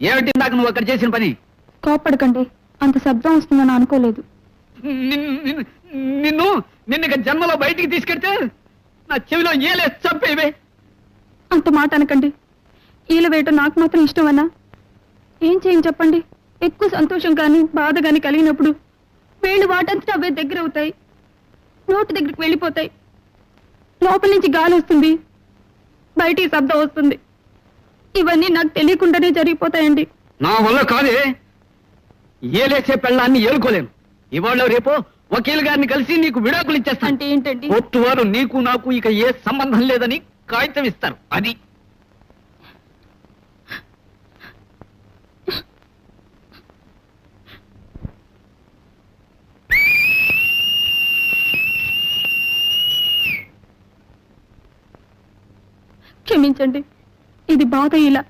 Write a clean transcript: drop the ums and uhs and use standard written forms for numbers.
ఏమిటి నాకు నువ్వు అక్కడ చేసిన పని? కోపడకండి, అంత శబ్దం వస్తుందని అనుకోలేదు. నిన్ను జన్మలో బయటికి తీసుకెడితే నా చెవిలో ఏలే చంపేవే. అంత మాట అనకండి. ఈల వేయటం నాకు మాత్రం ఇష్టమన్నా? ఏం చేయని చెప్పండి. ఎక్కువ సంతోషం కానీ బాధ కానీ కలిగినప్పుడు వేళ్ళు వాటంతటా అవే దగ్గర అవుతాయి, నోటి దగ్గరికి వెళ్ళిపోతాయి. లోపల నుంచి గాలి వస్తుంది, బయటికి శబ్దం వస్తుంది. ఇవన్నీ నాకు తెలియకుండానే జరిగిపోతాయండి. నా వల్ల కాదే. ఏలేసే పెళ్ళాన్ని ఏలుకోలేను. ఇవాళ రేపో వకీల్ గారిని కలిసి నీకు విడాకులు ఇచ్చేస్తాను. అంటే ఏంటండి? కోర్టు వారు నీకు నాకు ఇక ఏ సంబంధం లేదని కాగితం ఇస్తారు. అది క్షమించండి, ఇది బాధ. ఇలా